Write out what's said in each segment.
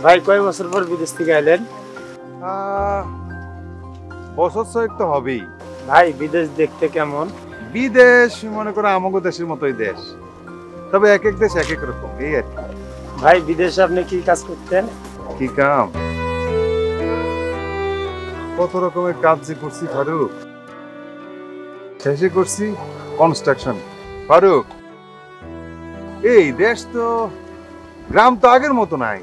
ভাই কয় বছর পর বিদেশ থেকে এলেন? বছর ছয়েক তো হবেই। ভাই বিদেশ দেখতে কেমন? বিদেশ মনে করো আমাদের দেশের মতোই দেশ, তবে এক এক দেশ এক এক রকম, এই আর কি। ভাই বিদেশে আপনি কি কাজ করতেন? কি কাম? কত রকমের কাজ যে করছি ফারুক, শেষে করছি কনস্ট্রাকশন। ফারুক, এই দেশ তো, গ্রাম তো আগের মতো নাই,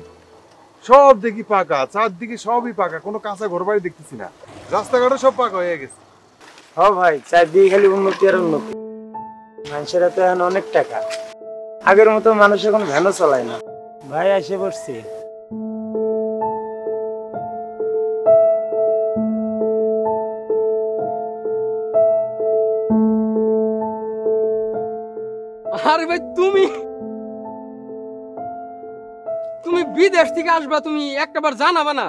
সব দেখি পাকা, চারদিকে সবই পাকা, কোনো কাঁচা ঘর বাড়ি দেখতেছি না, রাস্তাঘাটও সব পাকা হয়ে গেছে। হ্যাঁ ভাই, চারদিকে খালি উন্নতি আর উন্নতি। মানুষের তো এখন অনেক টাকা, আগের মতো মানুষ এখন ভ্যানও চালায় না। ভাই এসে পড়ছি। আরে ভাই তুমি বিদেশ থেকে আসবা, তুমি একটাবার জানাবা না?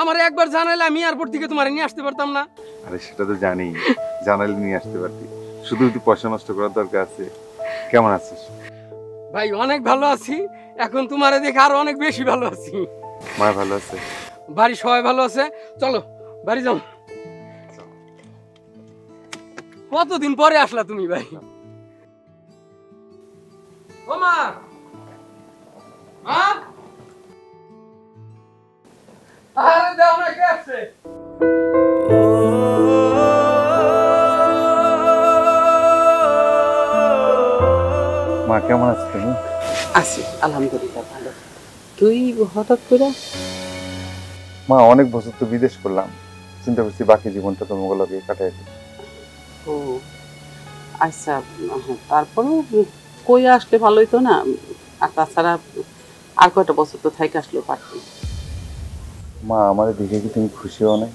আমার একবার জানাইলে আমি এয়ারপোর্ট থেকে তোমার নিয়ে আসতে পারতাম না? আরে সেটা তো জানি, জানাইলে নিয়ে আসতে পারতি, শুধু একটু পয়সা নষ্ট করার দরকার আছে। কেমন আছিস? ভাই অনেক ভালো আছি, এখন তোমারে দেখে আরো অনেক বেশি ভালো আছি। মা ভালো আছে? বাড়ি সবাই ভালো আছে। চলো বাড়ি যাও। কতদিন পরে আসলা তুমি ভাই? ও মা, আরে দাও না, কে আসছে? মা কেমন আছিস তুমি? আছি আলহামদুলিল্লাহ ভালো। তুই হঠাৎ করে? মা অনেক বছর তো বিদেশ করলাম, চিন্তা করছি বাকি জীবনটা তোমাকে লগে কাটাই দিই। ও আচ্ছা, তারপরেও কই আসলে ভালোই তো না? আর তাছাড়া আর কয়টা বছর তো থাইকে আসলেও পারতি। মা আমার দেখে কি তুমি খুশি হও না?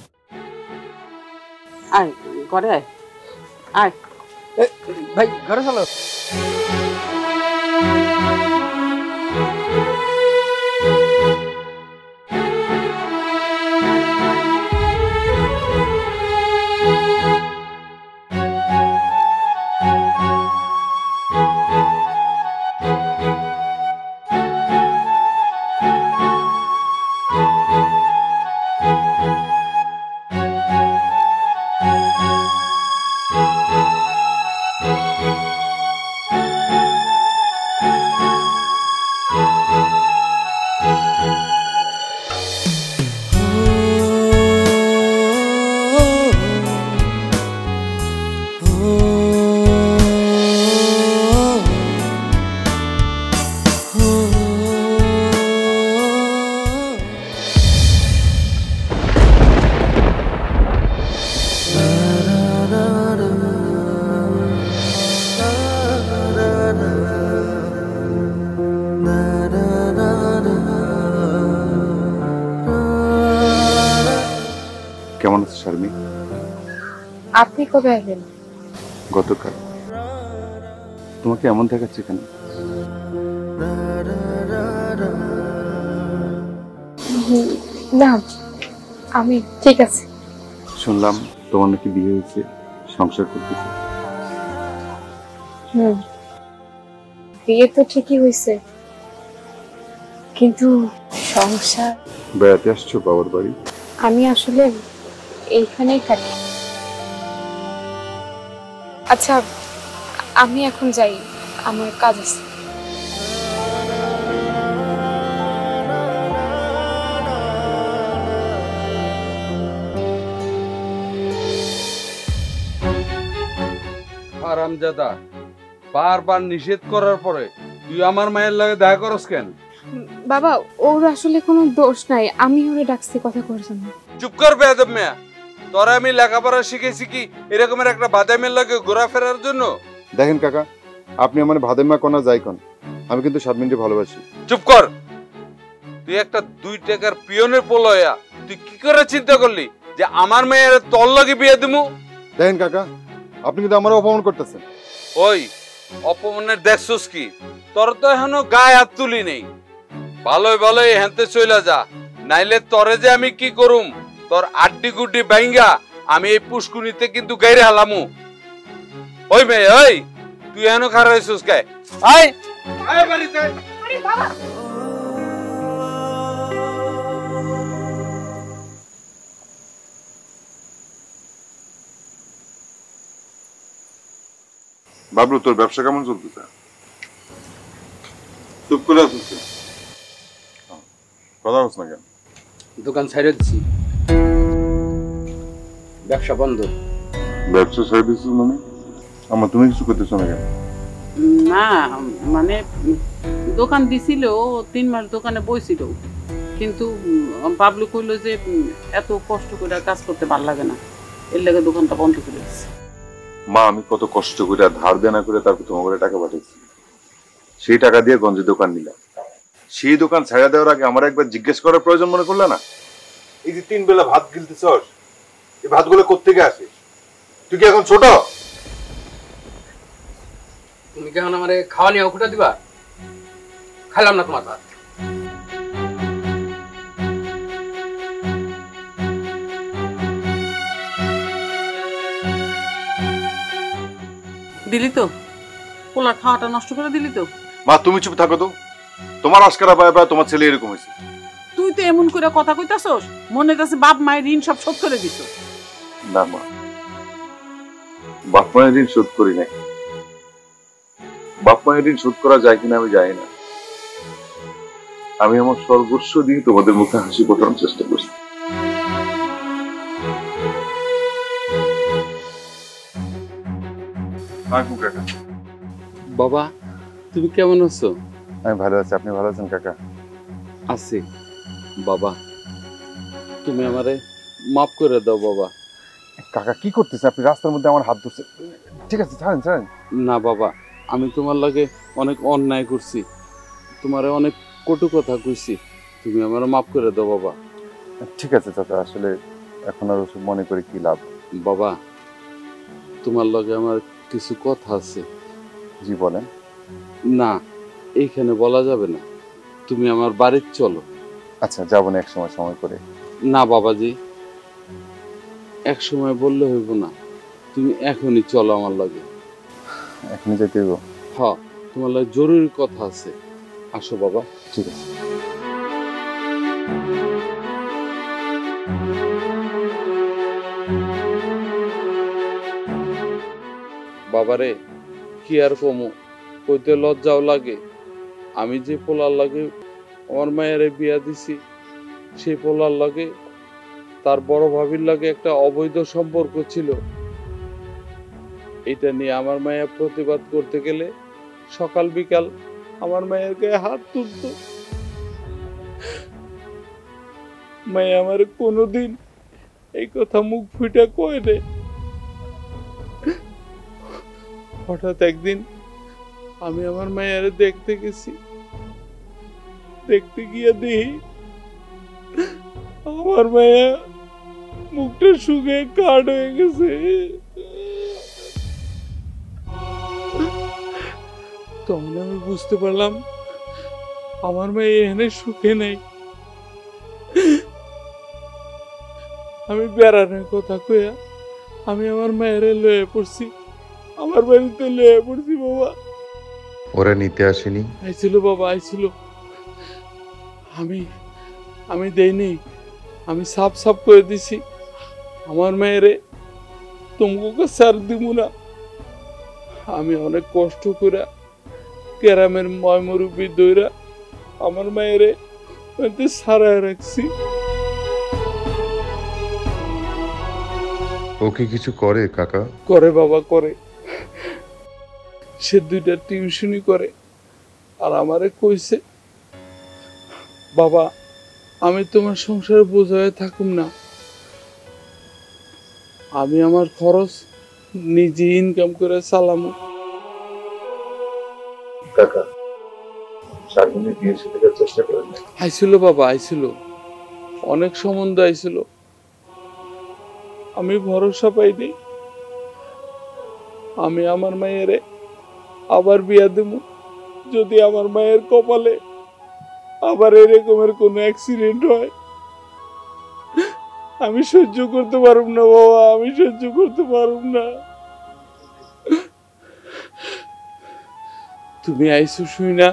আয় ঘরে আয়, আয়। ভাই ঘরে চলো। কেমন আছো শারমি? আপনি কবে আসবেন? গতকাল। তোমাকে এমন দেখাচ্ছে কেন? না আমি ঠিক আছে। শুনলাম তোমার নাকি বিয়ে হয়েছে, সংসার করতেছে। বিয়ে তো ঠিকই হয়েছে, কিন্তু সংসার। বেড়াতে আসছো বাবার বাড়ি? আমি আসলে এইখানেই থাকি। আচ্ছা আমি এখন যাই, আমার কাজ আছে। হারামজাদা, বারবার নিষেধ করার পরে তুই আমার মায়ের লাগে দেখা করস কেন? বাবা ওর আসলে কোনো দোষ নাই, আমি ওরে ডাকছি কথা করার জন্য। চুপ কর বেয়াদব মেয়া, তোরা আমি লেখাপড়া শিখেছি কি এরকমের একটা বাদামের লাগে ঘোরাফেরার জন্য? দেখেন কাকা, আপনি আমার ভাদেমা কোনা যাই কোন, আমি কিন্তু শারমিনকে ভালোবাসি। চুপ কর, তুই একটা 2 টাকার পিয়নের পোলয়া, তুই কি করে চিন্তা করলি যে আমার মেয়ের তোর লাগে বিয়ে দিমু? দেখেন কাকা, আপনি কিন্তু আমার অপমান করতেছেন। ওই অপমানের দেখছস কি? তোর তো এখনো গায়ে হাত তুলি নেই, ভালোই ভালোই হেনতে চইলা যা, নাইলে তরে যে আমি কি করুম, তোর আড্ডি গুড্ডি বাইঙ্গা আমি এই পুষ্কুনিতে কিন্তু গাইরে হালামু। ওই মেয়ে, ওই তুই এখনো খারাপ হয়েছিস কে? আয় আয় বাড়িতে। আরে বাবা বাবলু, তোর ব্যবসা কেমন চলতেছে? চুপ করে আছিস কেন? কথা বলছ না কেন? দোকান ছাইড়ে দিছি, ব্যবসা বন্ধ। ব্যবসা ছেড়ে দিছিস মানে? আমার তুমি কিছু করতেছ না কেন? না মানে দোকান দিছিল, 3 মাস দোকানে বইছিল, কিন্তু বাবলু কইলো যে এত কষ্ট করে কাজ করতে ভালো লাগে না, এর লাগে দোকানটা বন্ধ করে দিচ্ছে। মা, আমি কত কষ্ট করে ধার দেনা করে তারপর তোমাকে টাকা পাঠিয়েছি। সেই টাকা দিয়ে গঞ্জে দোকান নিলাম। সেই দোকান ছেড়ে দেওয়ার আগে আমার একবার জিজ্ঞেস করার প্রয়োজন মনে করলে না? এই যে 3 বেলা ভাত গিলতেছস, এই ভাতগুলো কোত্থেকে আসে? তুই কি এখন ছোট? তুমি কেমন আমারে খাওয়া নিয়ে অকুটা দিবা? খাইলাম না তোমার ভাত। দিলি তো পোলার খাওয়াটা নষ্ট করে দিলি তো। মা, তুমি চুপ থাকো তো। তোমার আজকারা পায় পায় তোমার ছেলে এরকম হয়েছে। তুই তো এমন করে কথা কইতাছস, মনে হইতাছে বাপ মায়ের ঋণ সব শোধ করে দিছ। না মা, বাপ মায়ের ঋণ শোধ করি নাই। বাপ মায়ের ঋণ শোধ করা যায় কিনা আমি জানি না। আমি আমার সর্বস্ব দিয়ে তোমাদের মুখে হাসি ফোটানোর চেষ্টা করছি। বাবা, তুমি কেমন আছো? আমি ভালো আছি, আপনি ভালো আছেন কাকা? আছি বাবা, তুমি আমারে মাফ করে দাও বাবা। কাকা কি করতেছেন আপনি? রাস্তার মধ্যে আমার হাত ধরছে। ঠিক আছে, ছাড়েন ছাড়েন। না বাবা, আমি তোমার লাগে অনেক অন্যায় করছি, তোমারে অনেক কটু কথা কইছি, তুমি আমার মাফ করে দাও বাবা। ঠিক আছে চাচা, আসলে এখন আর ওসব মনে করে কি লাভ। বাবা, তোমার লগে আমার কিছু কথা আছে। জি বলেন। না, এইখানে বলা যাবে না, তুমি আমার বাড়ির চলো। আচ্ছা, যাবো না এক সময় সময় করে। না বাবাজি, এক সময় বললে হইব না, তুমি এখনই চলো আমার লাগে। এখনই যেতে হইব? হ্যাঁ, তোমার লাগে জরুরি কথা আছে, আসো বাবা। ঠিক আছে। বাবারে, কি আর কমু, কইতে লজ্জাও লাগে। আমি যে পোলার লাগে আমার মায়ের বিয়া দিছি, সেই পোলার লাগে তার বড় ভাবির লাগে একটা অবৈধ সম্পর্ক ছিল। এটা নিয়ে আমার মায়া প্রতিবাদ করতে গেলে সকাল বিকাল আমার মায়ের গায়ে হাত তুলত। মায়া আমার কোনোদিন এই কথা মুখ ফুটে কয় রে। হঠাৎ একদিন আমি আমার মায়ের দেখতে গেছি, দেখতে গিয়ে দেখি আমার মায়া মুখটা শুকিয়ে কাঠ হয়ে গেছে। তখন আমি বুঝতে পারলাম আমার মেয়ে এখানে সুখে নেই। আমি বেড়ানোর কথা কইয়া আমি আমার মায়ের লয়ে পড়ছি, আমার বাড়িতে লয়ে পড়ছি বাবা। ওরা নিতে আসেনি? আইছিল বাবা, আইছিল। আমি দেইনি, আমি সাফ সাফ করে দিছি আমার মেয়েরে তোমাকে সার দিব না। আমি অনেক কষ্ট করে গ্রামের ময়মরূপী দইরা আমার মায়েরে সারায় রাখছি। ওকে কিছু করে কাকা? করে বাবা, করে। সে 2টা টিউশনি করে আর আমারে কইছে, বাবা আমি তোমার সংসারে বোঝা হয়ে থাকুম না, আমি আমার খরচ নিজে ইনকাম করে চালামু। কাকা, শাকিনের বিয়ে সাথে চেষ্টা করেন? আইছিল বাবা, আইছিল, অনেক সম্বন্ধ আইছিল, আমি ভরসা পাইনি। আমি আমার মায়ের আবার বিয়া দেব যদি আমার মায়ের কপালে আবার এরকমের কোনো অ্যাক্সিডেন্ট হয়। আমি সহ্য করতে পারব না বাবা, আমি সহ্য করতে পারব না। তুমি আইসো শুই না,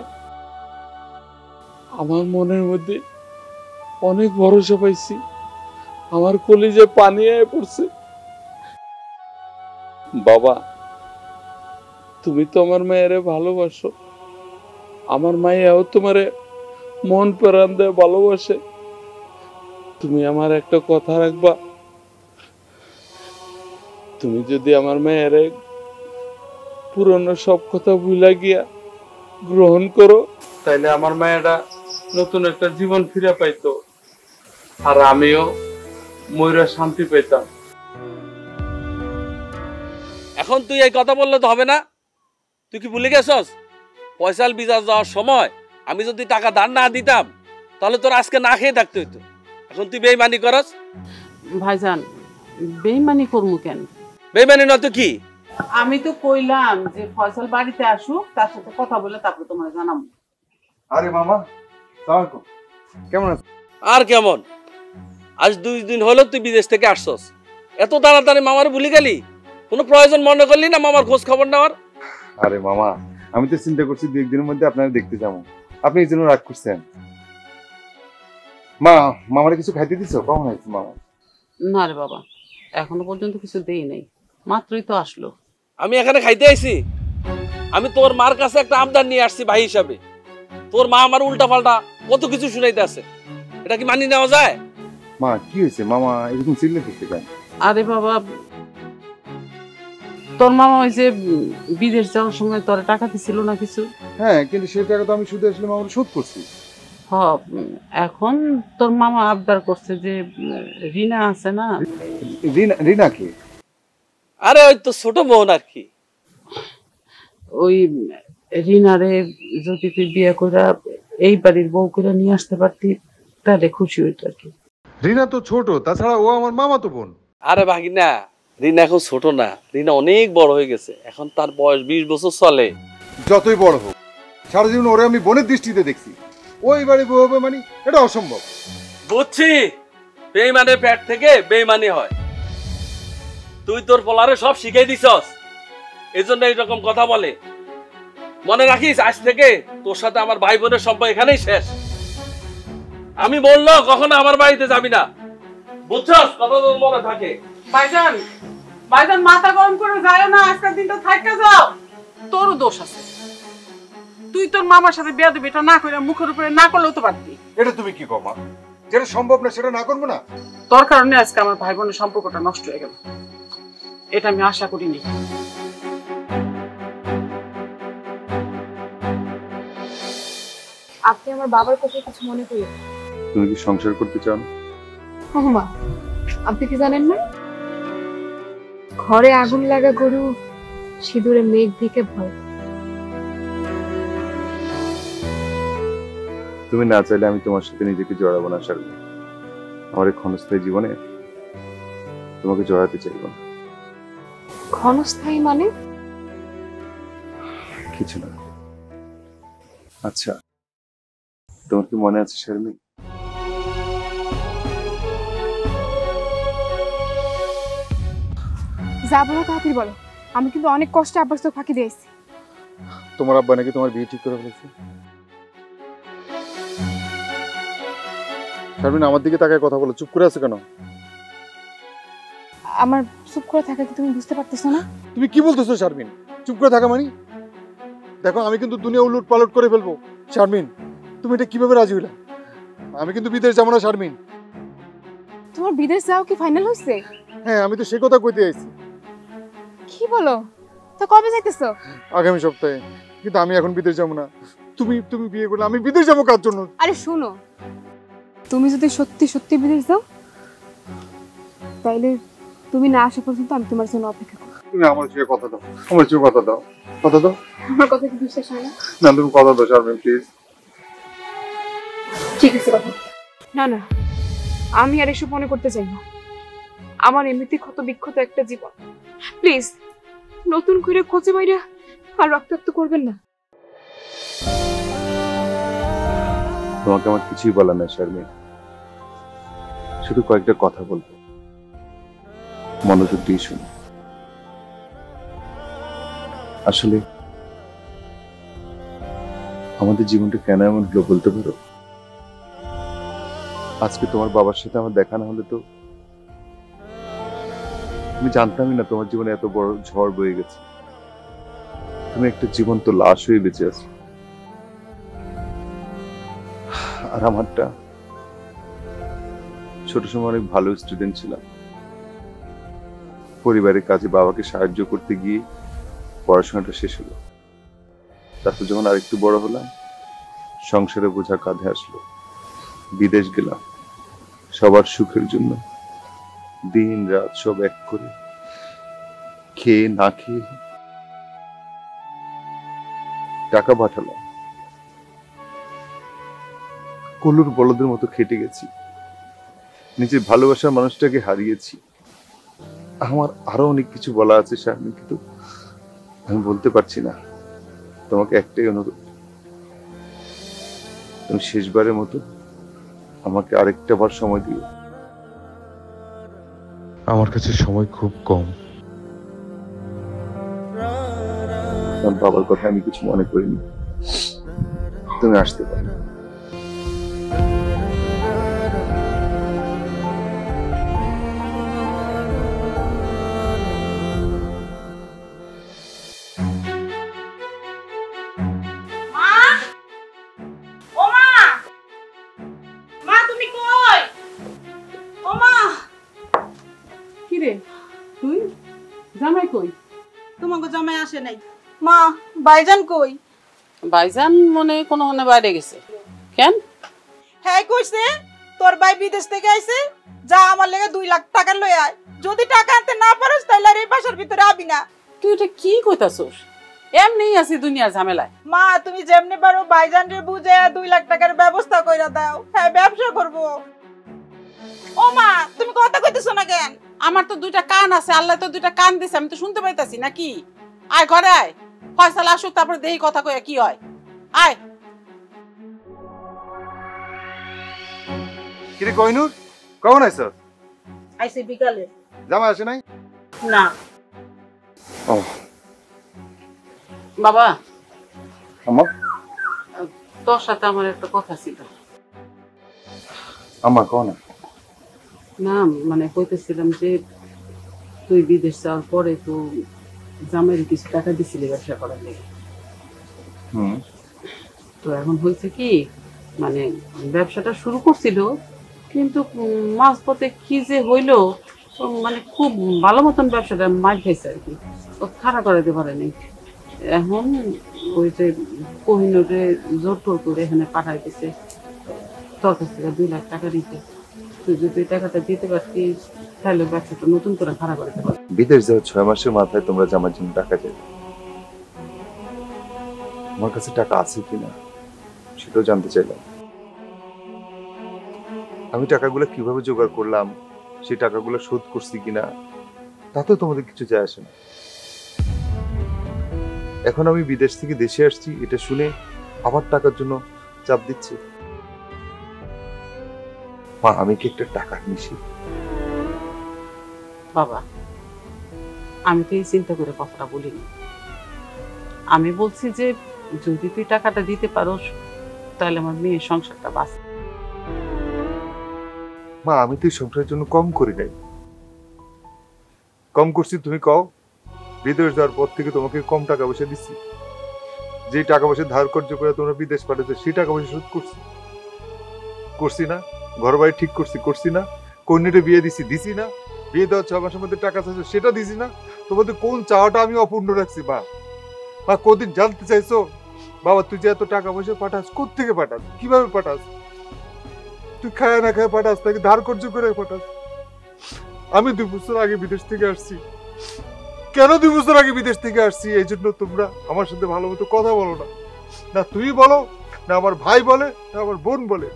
আমার মনের মধ্যে অনেক ভরসা পাইছি, আমার কলিজে পানি আয় পড়ছে। বাবা তুমি তো আমার মায়েরে ভালোবাসো, আমার মাইয়াও তোমারে মন প্রাণ দিয়ে ভালোবাসে। তুমি আমার একটা কথা রাখবা, তুমি যদি আমার মায়ের পুরনো সব কথা ভুলা গিয়া গ্রহণ করো, তাইলে আমার মায়েরা নতুন একটা জীবন ফিরে পাইতো, আর আমিও ময়ূরা শান্তি পেতাম। এখন তুই এই কথা বললে তো হবে না। তুই কি ভুলে গেছস পয়সাল বিজার যাওয়ার সময় আমি যদি টাকা ধার না দিতাম তাহলে তোর আজকে না খেয়ে থাকতে হইতো। এখন তুই বেইমানি করস। ভাইজান, বেইমানি করবো কেন? বেইমানি নয় তো কি? আমি তো কইলাম যে ফয়সাল বাড়িতে আসুক, তার সাথে কথা বলে তারপর তোমার জানাবো। আরে মামা, সালাম আলাইকুম। কেমন আছেন? আর কেমন? আজ 2 দিন হলো তুই বিদেশ থেকে আসছস, এত তাড়াতাড়ি মামার ভুলে গেলি? কোনো প্রয়োজন মনে করলি না মামার খোঁজ খবর নেওয়ার? আরে মামা, আমি তো চিন্তা করছি 2 দিনের মধ্যে আপনারা দেখতে যাবো, আপনি এই জন্য রাগ করছেন। মা, মামারে কিছু খাইতে দিছো? কেমন হয়েছে মামা? না রে বাবা, এখনো পর্যন্ত কিছু দেই নাই, মাত্রই তো আসলো। আমি এখানে খাইতে আইছি? আমি তোর মার কাছে একটা আবদার নিয়ে আসছি ভাই হিসাবে। তোর মা আমার উল্টা পাল্টা কত কিছু শুনাইতে আছে, এটা কি মানি নেওয়া যায়? মা কি হয়েছে? মামা এরকম চিল্লাতেছে কেন? আরে বাবা, তোর মামা ওই যে বিদেশ যাওয়ার সময় তোর টাকা দিছিল না কিছু? হ্যাঁ, কিন্তু সেই টাকা তো আমি শুধু আসলে মামার শোধ করছি। এখন তোর মামা আবদার করছে যে রিনা আছে না? রিনা কে? আরে ওই তো ছোট বোন আর কি। ওই রিনারে যদি তুই বিয়ে করে এই বাড়ির বউ করে নিয়ে আসতে পারতি তাহলে খুশি হইতো আর কি। রিনা তো ছোট, তাছাড়া ও আমার মামা তো বোন। আরে ভাগিনা, রিনা এখন ছোট না, রিনা অনেক বড় হয়ে গেছে, এখন তার বয়স 20 বছর চলে। যতই বড় হোক, সারা জীবন ওরে আমি বোনের দৃষ্টিতে দেখছি, ওই বাড়ি বউ হবে মানে এটা অসম্ভব। বুঝছি, বেইমানের পেট থেকে বেইমানি হয়। তুই তোর পোলারে সব শিখাই দিছস, এই জন্য এইরকম কথা বলে। মনে রাখিস, আজ থেকে তোর সাথে আমার ভাই বোনের সম্পর্ক এখানেই শেষ। আমি বললো কখনো আমার বাড়িতে যাবি না, বুঝছস? কথা তোর মনে থাকে। ভাইজান, ভাইজান মাথা গরম করে যায় না, আজকের দিনটা থাইকা যাও। তোরও দোষ আছে, তুই তোর মামার সাথে বিয়ে দিবি, এটা না করে মুখের উপরে না করলেও তো পারতি। এটা তুমি কি কমা? যেটা সম্ভব না সেটা না করবো না? তোর কারণে আজকে আমার ভাই বোনের সম্পর্কটা নষ্ট হয়ে গেল, এটা আমি আশা করিনি। আপনি আমার বাবার কথা কিছু মনে করেন? তুমি কি সংসার করতে চাও? মা, আপনি কি জানেন না, ঘরে আগুন লাগা গরু সিঁদুরে মেঘ দেখে ভয়। তুমি না চাইলে আমি তোমার সাথে নিজেকে জড়াবো না শারমিন। আমার এই ক্ষণস্থায়ী জীবনে তোমাকে জড়াতে চাইবো না। ক্ষণস্থায়ী মানে? কিছু না। আচ্ছা, তোমার কি মনে আছে শারমিন, যা বলো তাড়াতাড়ি বলো, আমি কিন্তু অনেক কষ্টে আব্বার চোখ ফাঁকি দিয়েছি। তোমার আব্বা নাকি তোমার বিয়ে ঠিক করে ফেলেছে? শারমিন, আমার দিকে তাকায় কথা বলো, চুপ করে আছো কেন? আমার চুপ করে থাকা কি তুমি বুঝতে পারতেছো না? তুমি কি বলতেছো শারমিন? চুপ করে থাকা মানে? দেখো, আমি কিন্তু দুনিয়া উলট পালট করে ফেলবো। শারমিন, তুমি এটা কিভাবে রাজি হইলা? আমি কিন্তু বিদেশ যাবো না শারমিন। তোমার বিদেশ যাও কি ফাইনাল হয়েছে? হ্যাঁ, আমি তো সে কথা কইতে আইছি। কি বলো? তো কবে যাইতেছো? আগামী সপ্তাহে। কিন্তু আমি এখন বিদেশ যাবো না। তুমি তুমি বিয়ে করলে আমি বিদেশ যাবো কার জন্য? আরে শোনো, তুমি যদি সত্যি সত্যি বিদেশ যাও তাইলে তুমি না আসা পর্যন্ত আমি তোমার জন্য অপেক্ষা করব। তুমি আমার সঙ্গে কথা দাও, আমার সঙ্গে কথা দাও, কথা দাও। আমার কথা কি বিশ্বাস হয় না? না, তুমি কথা দাও শারমিন, প্লিজ। ঠিক আছে, কথা। না না, আমি আর এসব মনে করতে চাই না। আমার এমনিতে ক্ষত বিক্ষত একটা জীবন, প্লিজ নতুন করে খোঁজে মাইরা আর রক্তাক্ত করবেন না। তোমাকে আমার কিছুই বলার নাই শারমিন, শুধু কয়েকটা কথা বলবো, মনোযোগ দিয়ে শুনো। আসলে আমাদের জীবনটা কেন এমন হলো বলতে পারো? আজকে তোমার বাবার সাথে আমার দেখা না হলে তো আমি জানতামই না তোমার জীবনে এত বড় ঝড় বয়ে গেছে। তুমি একটা জীবন্ত লাশ হয়ে বেঁচে আছো, আর আমারটা ছোট সময় অনেক ভালো স্টুডেন্ট ছিলাম। পরিবারের কাজে বাবাকে সাহায্য করতে গিয়ে পড়াশোনাটা শেষ হলো। তারপর যখন আরেকটু বড় হলাম, সংসারে বোঝা কাঁধে আসলো, বিদেশ গেলাম সবার সুখের জন্য। দিন রাত সব এক করে, খেয়ে না খেয়ে টাকা পাঠালাম। কলুর বলদের মতো খেটে গেছি, নিজের ভালোবাসার মানুষটাকে হারিয়েছি। আমার আরো অনেক কিছু বলা আছে শারমিন, কিন্তু আমি বলতে পারছি না। তোমাকে একটাই অনুরোধ, তুমি শেষবারের মতো আমাকে আরেকটা বার সময় দিও। আমার কাছে সময় খুব কম। আমার বাবার কথা আমি কিছু মনে করিনি, তুমি আসতে পারো। তুই জামাই কই? তোমাকে জামাই আসে নাই। মা, ভাইজান কই? ভাইজান মনে কোনো হনে বাইরে গেছে। কেন? হ্যাঁ কইছে তোর ভাই বিদেশ থেকে আইছে, যা আমার লেগে 2 লাখ টাকা লই আয়। যদি টাকা আনতে না পারোস তাইলে আর এই বাসার ভিতরে আবি না। তুই এটা কি কইতাছস? এমনিই আছি দুনিয়ার ঝামেলায়। মা, তুমি যেমনি পারো ভাইজান রে বুঝে 2 লাখ টাকার ব্যবস্থা কইরা দাও। হ্যাঁ, ব্যবসা করব। ও মা, তুমি কথা কইতেছ না কেন? আমার তো 2টা কান আছে, আল্লাহ তো 2টা কান দিছে, আমি তো শুনতে পাইতাছি নাকি? আয় ঘরে আয়, ফয়সালা আসুক, তারপর দেই কথা কইয়া কি হয়। আয়। কিরে কইনুর, কখন আইছস? আইছে বিকালে। জামাই আসে নাই? না। ও বাবা, আমার তোর সাথে আমার একটা কথা ছিল। আমার কোন না, মানে কইতেছিলাম যে তুই বিদেশ যাওয়ার পরে তো জামাইয়ের কিছু টাকা দিছিলি ব্যবসা করার লেগে। তো এখন হয়েছে কি, মানে ব্যবসাটা শুরু করছিল, কিন্তু মাঝপথে কি যে হইলো, মানে খুব ভালো মতন ব্যবসাটা মার খাইছে আর কি, ও খাড়া করাতে পারেনি। এখন ওই যে কোহিনুরে জোর টোর করে এখানে পাঠাই দিছে তোর কাছ থেকে 2 লাখ টাকা দিতে। তুই যদি টাকাটা দিতে পারতিস তাহলে ব্যবসাটা নতুন করে খাড়া করতে পারতি। বিদেশ যাওয়ার 6 মাসের মাথায় তোমরা জামার জন্য টাকা চাই, আমার কাছে টাকা আছে কিনা সেটাও জানতে চাইলাম। আমি টাকাগুলো কিভাবে জোগাড় করলাম, সেই টাকাগুলো শোধ করছি কিনা তাতেও তোমাদের কিছু যায় আসে না। এখন আমি বিদেশ থেকে দেশে আসছি, এটা শুনে আবার টাকার জন্য চাপ দিচ্ছে। মা, আমি কি একটা টাকার নিশি? বাবা, আমি তো এই চিন্তা করে কথাটা বলিনি। আমি বলছি যে যদি তুই টাকাটা দিতে পারোস তাহলে আমার মেয়ের সংসারটা বাঁচে। মা, আমি তো এই সংসারের জন্য কম করি নাই। কম করছি তুমি কও? বিদেশ যাওয়ার পর থেকে তোমাকে কম টাকা পয়সা দিচ্ছি? যে টাকা পয়সা ধার কর্য করে তোমরা বিদেশ পাঠাতে, সেই টাকা পয়সা শোধ করছি? করছি না? ঘর বাড়ি ঠিক করছি না? কন্যাটা বিয়ে দিছি না? বিয়ে দেওয়ার 6 মাসের মধ্যে টাকা চাইছো, সেটা দিছি না? তোমাদের কোন চাওয়াটা আমি অপূর্ণ রাখছি? মা, কদিন জানতে চাইছো বাবা তুই যে এত টাকা পয়সা পাঠাস, কোত্থেকে পাঠাস, কিভাবে পাঠাস? তুই খায় না খায় পাঠাস নাকি ধার কর্য করে পাঠাস? আমি 2 বছর আগে বিদেশ থেকে আসছি। কেন 2 বছর আগে বিদেশ থেকে আসছি? এই জন্য তোমরা আমার সাথে ভালো মতো কথা বলো না। না তুমি বলো, না আমার ভাই বলে, না আমার বোন বলে।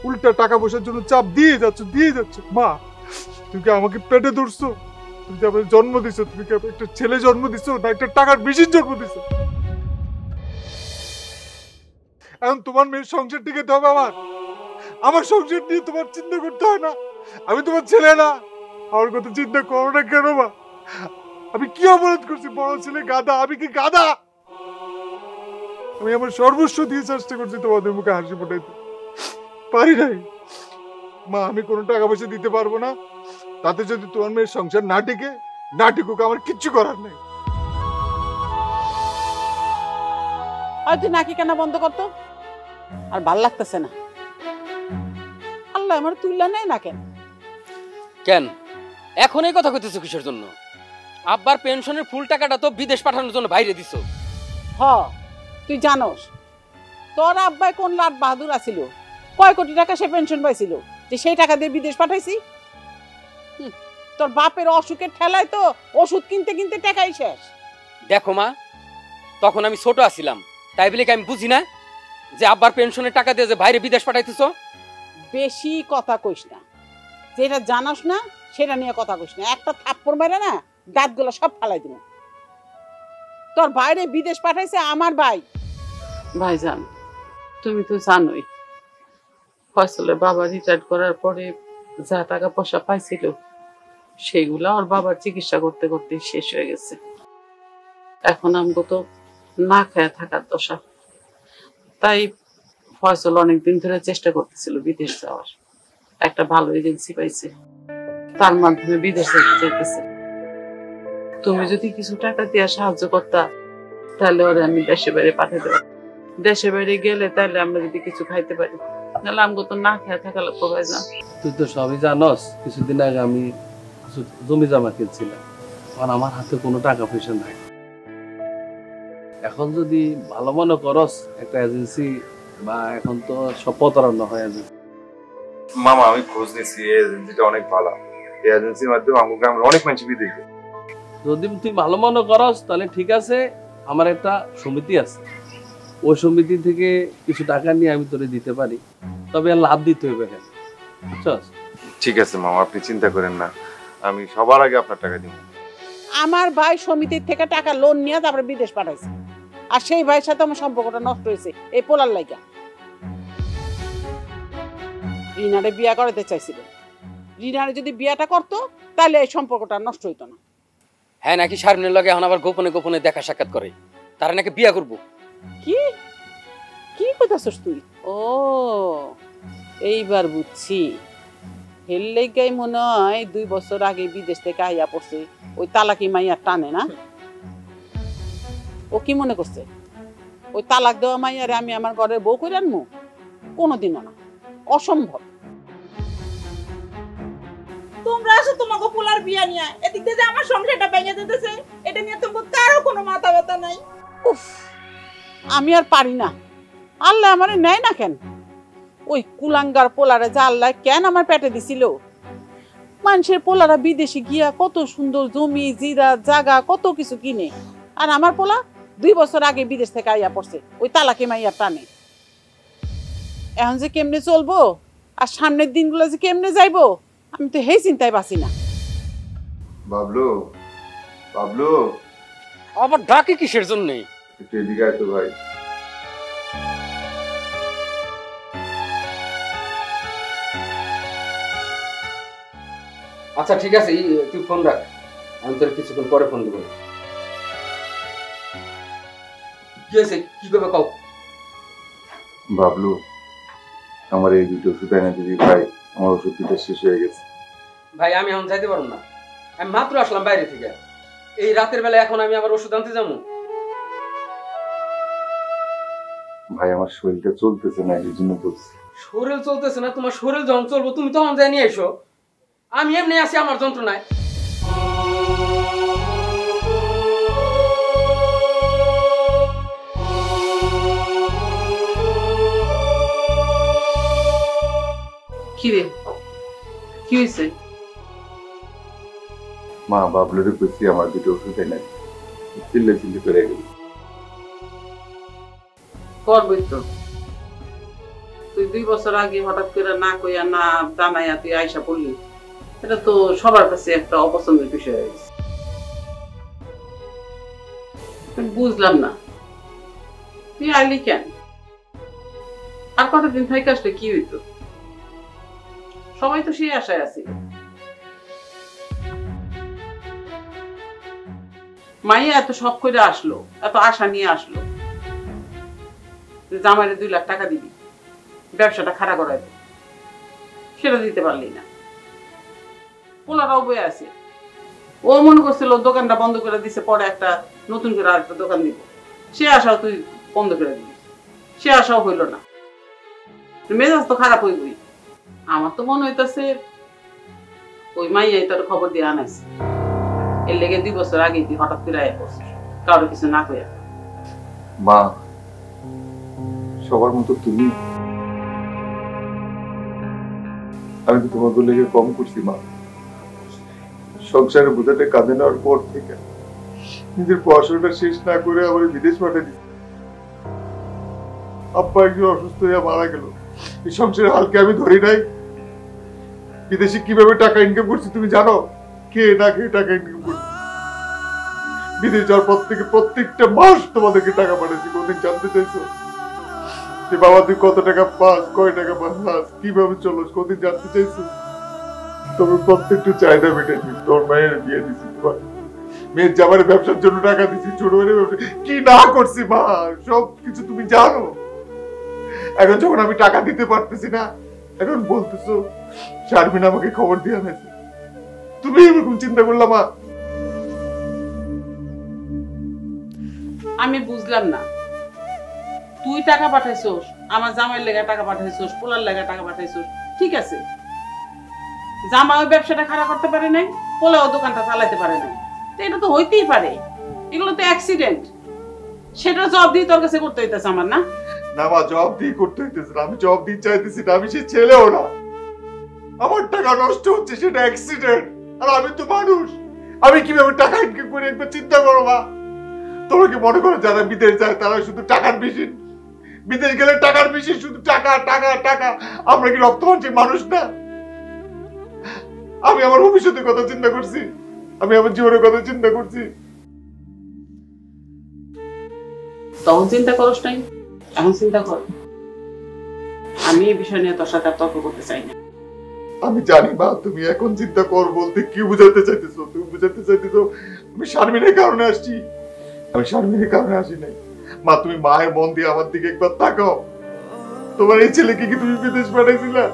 উল্টা টাকা পয়সার জন্য চাপ দিয়ে যাচ্ছ। মা, তুমি কি আমাকে পেটে ধরছো? তুমি কি আমাকে জন্ম দিছো? তুমি কি একটা ছেলে জন্ম দিছো না একটা টাকার মেশিন জন্ম দিছো? এখন তোমার মেয়ের সংসার টিকে হবে, আমার সংসার নিয়ে তোমার চিন্তা করতে হয় না? আমি তোমার ছেলে না? আমার কথা চিন্তা করো না কেন মা? আমি কি অপরাধ করছি? বড় ছেলে গাধা, আমি কি গাধা? আমি আমার সর্বস্ব দিয়ে চেষ্টা করছি তোমাদের মুখে হাসি ফোটাইতে, পারি নাই। মা, আমি কোনো টাকা পয়সা দিতে পারবো না। তাতে যদি তোমার মেয়ের সংসার না টিকুক, আমার কিচ্ছু করার নেই। হয়তো নাকি কেনা বন্ধ করতো। আর ভাল লাগতেছে না। আল্লাহ আমার তুইলা নেয় না কেন? কেন এখন এই কথা কইতেছো কিসের জন্য? আব্বার পেনশনের ফুল টাকাটা তো বিদেশ পাঠানোর জন্য বাইরে দিছো। হ, তুই জানোস তোর আব্বাই কোন লাট বাহাদুর আছিল, কয় কোটি টাকা সে পেনশন পাইছিল, যে সেই টাকা দিয়ে বিদেশ পাঠাইছি। তোর বাপের অসুখের ঠেলায় তো ওষুধ কিনতে কিনতে টাকাই শেষ। দেখো মা, তখন আমি ছোট আছিলাম, তাই বলে কি আমি বুঝি না যে আব্বার পেনশনের টাকা দিয়ে যে বাইরে বিদেশ পাঠাইতেছো? বেশি কথা কইস না, যেটা জানাস না সেটা নিয়ে কথা কইস না। একটা থাপ্পড় মেরে না দাঁতগুলো সব ফালাই দিব। তোর বাইরে বিদেশ পাঠাইছে আমার ভাই। ভাইজান, তুমি তো জানোই ফয়সলের বাবা রিটায়ার করার পরে যা টাকা পয়সা পাইছিল সেগুলা ওর বাবার চিকিৎসা করতে করতে শেষ হয়ে গেছে। এখন আমগো তো না খেয়ে থাকার দশা। তাই ফয়সল অনেকদিন ধরে চেষ্টা করতেছিল বিদেশ যাওয়ার। একটা ভালো এজেন্সি পাইছে, তার মাধ্যমে বিদেশ যেতে চাইতেছে। তুমি যদি কিছু টাকা দিয়ে সাহায্য করতা তাহলে ওরে আমি দেশে বাইরে পাঠিয়ে দেবো। দেশে বাইরে গেলে তাহলে আমরা যদি কিছু খাইতে পারি, নাহলে আমগো তো না খেয়ে থাকা লাগবে। ভাইজান তুই তো সবই জানস, কিছুদিন আগে আমি জমি জমা কিনছিলাম, আর আমার হাতে কোনো টাকা পয়সা নাই। এখন যদি ভালো মনে করস একটা এজেন্সি, বা এখন তো সব প্রতারণা হয়ে যায়। মামা আমি খোঁজ নিছি, এই এজেন্সিটা অনেক ভালো। এই এজেন্সির মাধ্যমে আমাকে গ্রামের অনেক মানুষ বিদেশ যায়। যদি তুই ভালো মনে করস তাহলে ঠিক আছে, আমার একটা সমিতি আছে, ওই সমিতি থেকে কিছু টাকা নিয়ে আমি তোরে দিতে পারি, তবে আর লাভ দিতে হবে কেন, বুঝছস? ঠিক আছে মামা, আপনি চিন্তা করেন না, আমি সবার আগে আপনার টাকা দিব। আমার ভাই সমিতির থেকে টাকা লোন নিয়ে তারপরে বিদেশ পাঠাইছে, আর সেই ভাইয়ের সাথে আমার সম্পর্কটা নষ্ট হয়েছে এই পোলার লাইগা। রিনারে বিয়া করাতে চাইছিল, রিনারে যদি বিয়াটা করতো তাহলে এই সম্পর্কটা নষ্ট হইতো না। হ্যাঁ, নাকি শারমিনের লগে এখন আবার গোপনে গোপনে দেখা সাক্ষাৎ করে, তারা নাকি বিয়া করবো। কি কি কইতাছস তুই? ও এইবার বুঝছি, হেল লাইগাই মনে হয় 2 বছর আগে বিদেশ থেকে আইয়া পড়ছে ওই তালাকি মাইয়ার টানে না। ও কি মনে করছে ওই তালাক দেওয়া মাইয়ারে আমি আমার ঘরের বউ করে আনবো? কোনোদিনও না, অসম্ভব। তোমরা আসো তোমাকে পোলার বিয়া নিয়ে, এদিক দিয়ে যে আমার সংসারটা ভেঙে যেতেছে এটা নিয়ে তোমার কারো কোনো মাথা ব্যথা নাই। উফ, আমি আর পারি না। আল্লাহ আমারে নেয় না কেন? ওই কুলাঙ্গার পোলারে যা আল্লাহ কেন আমার পেটে দিছিল। মানুষের পোলারা বিদেশে গিয়া কত সুন্দর জমি জিরা জাগা কত কিছু কিনে, আর আমার পোলা 2 বছর আগে বিদেশ থেকে আইয়া পড়ছে ওই তালাকি মাইয়া টানে। এখন যে কেমনে চলবো আর সামনের দিনগুলো যে কেমনে যাইবো আমি তো হেই চিন্তায় বাঁচি না। বাবলু, বাবলু আবার ডাকে কিসের জন্য? একটু এদিকে আয় তো ভাই। আচ্ছা ঠিক আছে, তুই ফোন রাখ, আমি তোর কিছুক্ষণ পরে ফোন দেবো। কি হয়েছে, কি করবে কাউ? বাবলু, আমার এই 2টো ওষুধ এনে দিবি ভাই, আমার ওষুধ দিতে শেষ হয়ে গেছে। ভাই আমি এখন যাইতে পারবো না, আমি মাত্র আসলাম বাইরে থেকে, এই রাতের বেলা এখন আমি আবার ওষুধ আনতে যাবো? ভাই আমার শরীরটা চলতেছে না, এই জন্য বলছি। শরীর চলতেছে না? তোমার শরীর যখন চলবো তুমি তখন যাই নিয়ে এসো, আমি এমনি আছি আমার যন্ত্রণায়। কি রে, কি হয়েছে? মা বাবলুরে কইছি আমার 2টো ওষুধ এনে, চিল্লে চিল্লে করে গেল। করবই তো, তুই 2 বছর আগে হঠাৎ করে না কইয়া না জানাইয়া তুই আয়সা পড়লি, এটা তো সবার কাছে একটা অপছন্দের বিষয় হয়ে গেছে। বুঝলাম না তুই আইলি কেন, আর কতদিন থেকে আসলে কি হইতো? সবাই তো সেই আশায় আছে। মাইয়া এত শখ করে আসলো, এত আশা নিয়ে আসলো, জামাইরে 2 লাখ টাকা দিবি, ব্যবসাটা খাড়া করাইবে, সেটা দিতে পারলি না। পোলারাও বয়ে আছে, ও মনে করছিল দোকানটা বন্ধ করে দিছে, পরে একটা নতুন করে আরেকটা দোকান দিব, সে আশাও তুই বন্ধ করে দিবি, সে আশাও হইল না। মেজাজ তো খারাপ হইবই। আমার তো মনে হইতেছে ওই মাইয়াই তোর খবর দিয়ে আনাইছে, এর লেগে 2 বছর আগে তুই হঠাৎ করে আয়া পড়ছিস কারো কিছু না কইয়া। মা, সবার মতো তুমি, আমি তো তোমাকে লেগে কম করছি মা। সংসারের বোঝাটা কাঁধে নেওয়ার পর থেকে নিজের পড়াশোনাটা শেষ না করে আবার বিদেশ পাঠিয়ে দিচ্ছি। আব্বা একজন অসুস্থ হয়ে মারা গেল, এই সংসারের হালকে আমি ধরি নাই। বিদেশে কিভাবে টাকা ইনকাম করছি তুমি জানো? কে না খেয়ে টাকা ইনকাম করছি। বিদেশ যাওয়ার পর থেকে প্রত্যেকটা মাস তোমাদেরকে টাকা পাঠাচ্ছি। কোনদিন জানতে চাইছো যে বাবা তুই কত টাকা পাস, কয় টাকা পাস, কিভাবে চলো, কোনদিন জানতে চাইছো? তবে প্রত্যেকটা চাহিদা মেটাইছি। তোর মায়ের বিয়ে দিছি, তোমার মেয়ের জামার ব্যবসার জন্য টাকা দিছি, ছোট মেয়ের ব্যবসা কি না করছি মা, সব কিছু তুমি জানো। এখন যখন আমি টাকা দিতে পারতেছি না, এখন বলতেছো শারমিন আমাকে খবর দিয়ে আনেছে। তুমি এরকম চিন্তা করলা মা? আমি বুঝলাম না, তুই টাকা পাঠাইছস, আমার জামাইয়ের লেগে টাকা পাঠাইছস, পোলার লেগে টাকা পাঠাইছস, ঠিক আছে। জামা ওই ব্যবসাটা খারাপ করতে পারে নাই, পোলাও দোকানটা চালাতে পারে নাই, তো এটা তো হইতেই পারে। এগুলো তো অ্যাক্সিডেন্ট, সেটা জবাব দিয়ে তোর কাছে করতে হইতেছে আমার, না? না মা, জবাব দিয়ে করতে হইতেছে না। আমি জবাব দিয়ে চাইতেছি না, আমি সে ছেলেও না। আমার টাকা নষ্ট হচ্ছে, সেটা অ্যাক্সিডেন্ট। আর আমি তো মানুষ, আমি কিভাবে টাকা ইনকাম করে একবার চিন্তা করো মা। তোমরা কি মনে করো যারা বিদেশ যায় তারা শুধু টাকার মেশিন? বিদেশ গেলে টাকার মেশিন, শুধু টাকা টাকা টাকা। আমরা কি রক্তমাংসের মানুষ না? আমি আমার ভবিষ্যতের কথা চিন্তা করছি, আমি আমার জীবনের কথা চিন্তা করছি। তখন চিন্তা করস নাই, এখন চিন্তা কর। আমি এই বিষয় নিয়ে তোর সাথে তর্ক করতে চাই না। আমি জানি মা, তুমি এখন চিন্তা কর বলতে কি বুঝাতে চাইতেছো? তুমি বুঝাতে চাইতেছো আমি শারমিনের কারণে আসছি। আমি শারমিনের কারণে আসি নাই মা। তুমি মায়ের মন দিয়ে আমার দিকে একবার তাকাও। তোমার এই ছেলেকে কি তুমি বিদেশ পাঠাইছিলা?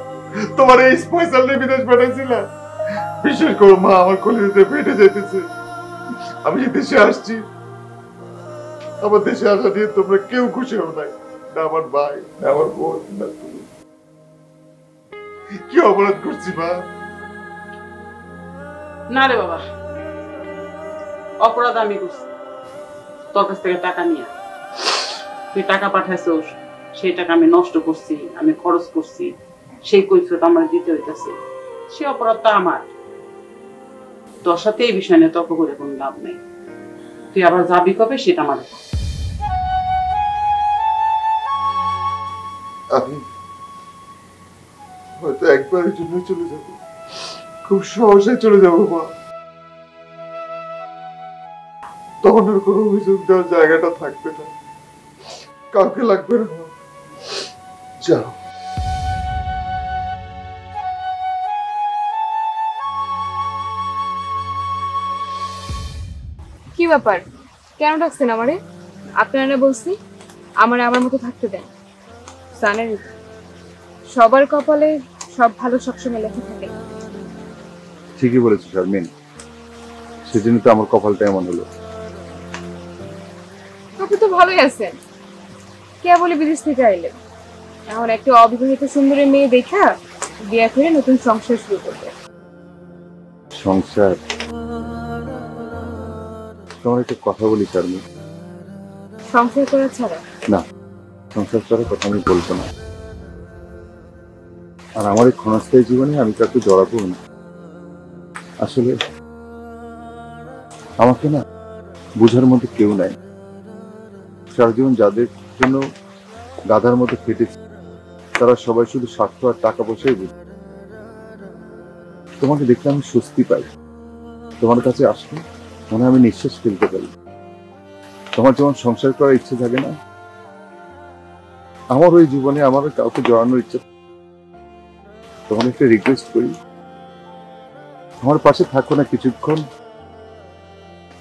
তোমার এই পয়সা নিয়ে বিদেশ পাঠাইছিলা? বিশেষ করে মা, আমার কলিজাতে ফেটে যাইতেছে। আমি যে দেশে আসছি, আমার দেশে আসা নিয়ে তোমরা কেউ খুশি হও নাই, না আমার ভাই, না আমার বোন, না তুমি। কি অপরাধ করছি মা? না রে বাবা, অপরাধ আমি করছি তোর কাছ থেকে টাকা নিয়ে। তুই টাকা পাঠাইছস, সেই টাকা আমি নষ্ট করছি, আমি খরচ করছি, সেই কৈফিয়ত আমার দিতে হইতেছে। সে অপরাধটা আমার। তোর সাথে এই বিষয় নিয়ে তর্ক করে কোনো লাভ নেই। তুই আবার যাবি কবে সেটা আমার। আমি হয়তো একবারের জন্য চলে যাব, খুব সহজে চলে যাবো মা। তখন আর কোনো অভিযোগ দেওয়ার জায়গাটা থাকবে না, কাউকে লাগবে না মা। যাও। কি ব্যাপার, কেন ডাকছেন আমারে? আপনারা বলছি আমার আমার মতো থাকতে দেন। জানেন সবার কপালে সব ভালো সবসময় লেখা থাকে। ঠিকই বলেছো শারমিন, সেজন্য তো আমার কপালটা এমন হলো। আপনি তো ভালোই আছেন, কে বলে বিদেশ থেকে আইলেন। এখন একটা অবিবাহিত সুন্দরী মেয়ে দেখা বিয়ে করে নতুন সংসার শুরু করবে। সংসার? তোমার একটা কথা বলি শারমিন। সংসার করা ছাড়া? না, সংসার করার কথা আমি বলবো না। আর আমার এই ক্ষণস্থায়ী জীবনে আমি কাউকে জড়াবো না। আসলে আমাকে না বুঝার মতো কেউ নাই। সারা জীবন যাদের জন্য গাধার মতো খেটেছে তারা সবাই শুধু স্বার্থ আর টাকা পয়সাই বুঝে। তোমাকে দেখলে আমি স্বস্তি পাই, তোমার কাছে আসলে মনে হয় আমি নিঃশ্বাস ফেলতে পারি। তোমার যেমন সংসার করার ইচ্ছে থাকে না, আমার ওই জীবনে আমার কাউকে জড়ানোর ইচ্ছা। তোমার একটা রিকোয়েস্ট করি, আমার পাশে থাকো না কিছুক্ষণ।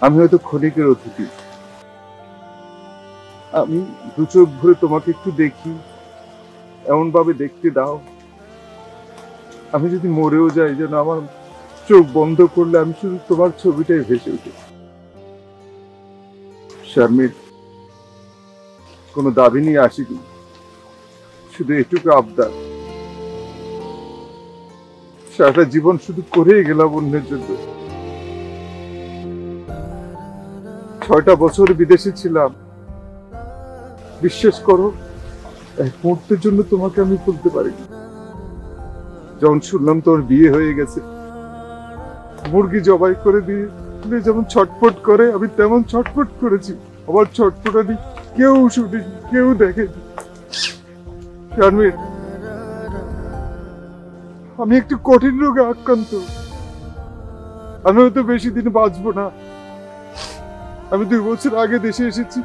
আমি হয়তো ক্ষণিকের অতিথি, আমি দু চোখ ভরে তোমাকে একটু দেখি, এমন ভাবে দেখতে দাও। আমি যদি মরেও যাই যেন আমার চোখ বন্ধ করলে আমি শুধু তোমার ছবিটাই ভেসে উঠি। শারমিন, কোনো দাবি নিয়ে আসিনি, শুধু এটুকু আবদার, সারাটা জীবন শুধু করেই গেলাম অন্যের জন্য। 6টা বছর বিদেশে ছিলাম, বিশ্বাস করো এক মুহূর্তের জন্য তোমাকে আমি বলতে পারিনি। যখন শুনলাম তোর বিয়ে হয়ে গেছে, মুরগি জবাই করে দিয়ে যেমন ছটফট করে আমি তেমন ছটফট করেছি। আমার ছটফটানি কেউ শুনেনি, কেউ দেখেনি। শারমিন, আমি একটু কঠিন রোগে আক্রান্ত, আমি হয়তো বেশি দিন বাঁচবো না। আমি 2 বছর আগে দেশে এসেছি,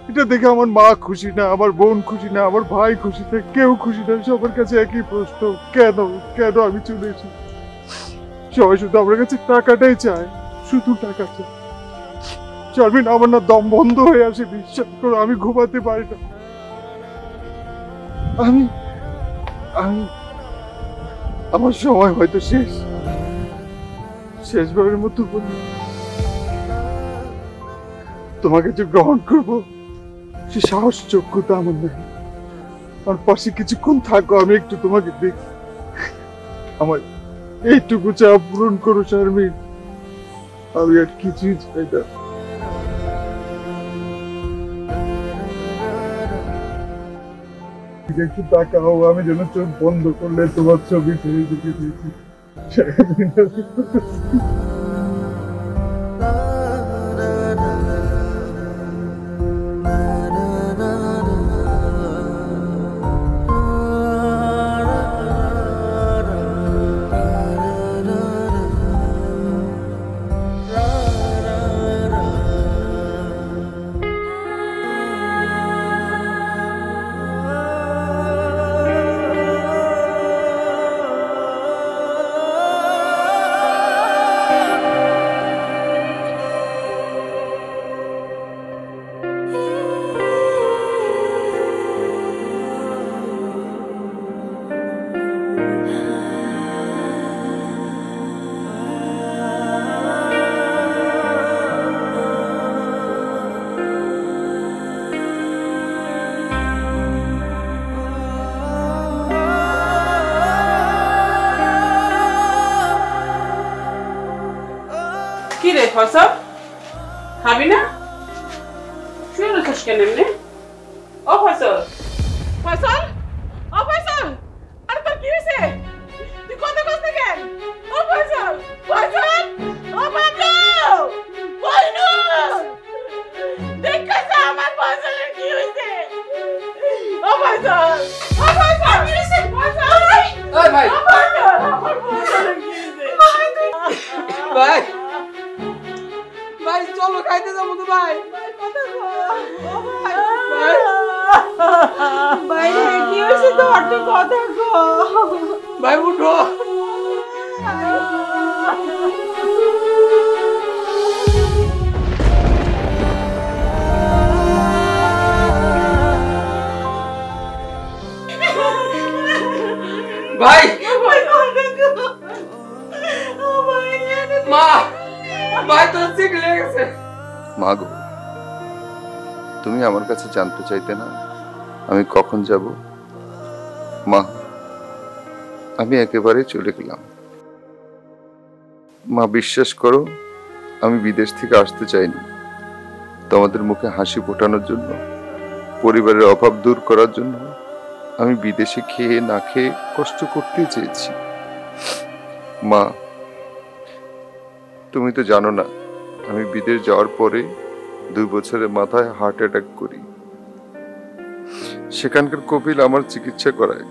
এটা দেখে আমার মা খুশি না, আমার বোন খুশি না, আমার ভাই খুশি না, কেউ খুশি না। সবার কাছে একই প্রশ্ন, কেন কেন আমি চলে এসেছি। সবাই শুধু আমার কাছে টাকাটাই চায়, শুধু টাকা চায়। শারমিন, আমার না দম বন্ধ হয়ে আসে, বিশ্বাস করো, আমি ঘুমাতে পারি না। আমি আমি আমার সময় হয়তো শেষবারের মতো বলি, তোমাকে যে গ্রহণ করবো সে সাহস যোগ্যতা আমার নেই। আমার পাশে কিছুক্ষণ থাকো, আমি একটু তোমাকে দেখি, আমার এইটুকু চাপ পূরণ করো শারমিন, আমি আর কিছুই চাই না। একটু তাকাও, আমি যেন চোখ বন্ধ করলে তোমার ছবি ফিরে দিতে দিয়েছি। কি রে ফসল, খাবি না? শুয়ে রয়েছিস কেন এমনি? ও ফসল, ফসল, ও ফসল, আরে তোর কি হয়েছে? তুই কথা কইছিস কেন? ও ফসল, ফসল, ও বাবু, বইনু, দেখছ আমার ফসলের কি হয়েছে? ও ফসল, ও ফসল, কি হয়েছে? ফসল, ওই ভাই, ও ফসল, আমার ফসলের কি হয়েছে? ভাই ভাই চলো খাইতে যাবো তো ভাই। ভাই কি হয়েছে তোর, তুই কথা কো ভাই উঠো। ভাই মা, ভাই তোর ঠিক লেগে গেছে। মা গো, তুমি আমার কাছে জানতে চাইতে না আমি কখন যাব? মা, আমি একেবারে চলে গেলাম। মা বিশ্বাস করো, আমি বিদেশ থেকে আসতে চাইনি। তোমাদের মুখে হাসি ফোটানোর জন্য, পরিবারের অভাব দূর করার জন্য আমি বিদেশে খেয়ে না খেয়ে কষ্ট করতে চেয়েছি। মা, তুমি তো জানো না, আমি বিদেশ যাওয়ার পরে 2 বছরের মাথায় হার্ট অ্যাটাক করি। সেখানকার কপিল আমার চিকিৎসা করায়,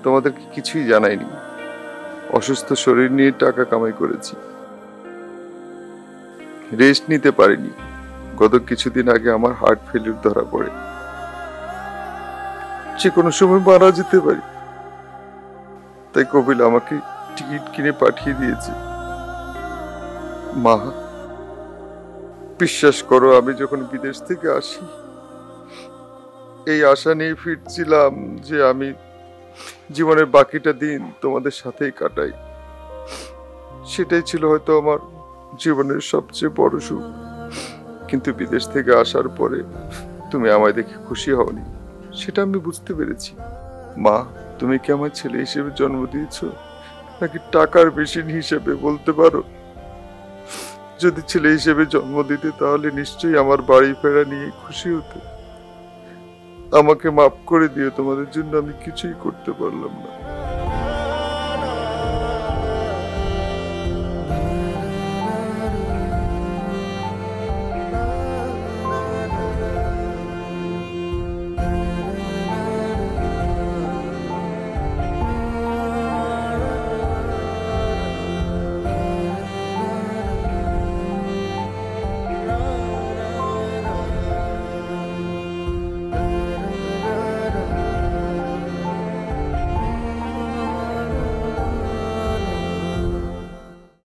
তোমাদেরকে কিছুই জানাইনি। অসুস্থ শরীর নিয়ে টাকা কামাই করেছি, রেস্ট নিতে পারিনি। গত কিছুদিন আগে আমার হার্ট ফেলিউর ধরা পড়ে, যে কোনো সময় মারা যেতে পারি। তাই কপিল আমাকে টিকিট কিনে পাঠিয়ে দিয়েছে। মা, বিশ্বাস করো, আমি যখন বিদেশ থেকে আসি এই আশা নিয়ে ফিরছিলাম যে আমি জীবনের বাকিটা দিন তোমাদের সাথেই কাটাই। সেটাই ছিল হয়তো আমার জীবনের সবচেয়ে বড় সুখ। কিন্তু বিদেশ থেকে আসার পরে তুমি আমায় দেখে খুশি হওনি, সেটা আমি বুঝতে পেরেছি। মা, তুমি কি আমার ছেলে হিসেবে জন্ম দিয়েছো নাকি টাকার মেশিন হিসেবে বলতে পারো? যদি ছেলে হিসেবে জন্ম দিতে তাহলে নিশ্চয়ই আমার বাড়ি ফেরা নিয়ে খুশি হতে। আমাকে মাফ করে দিও, তোমাদের জন্য আমি কিছুই করতে পারলাম না।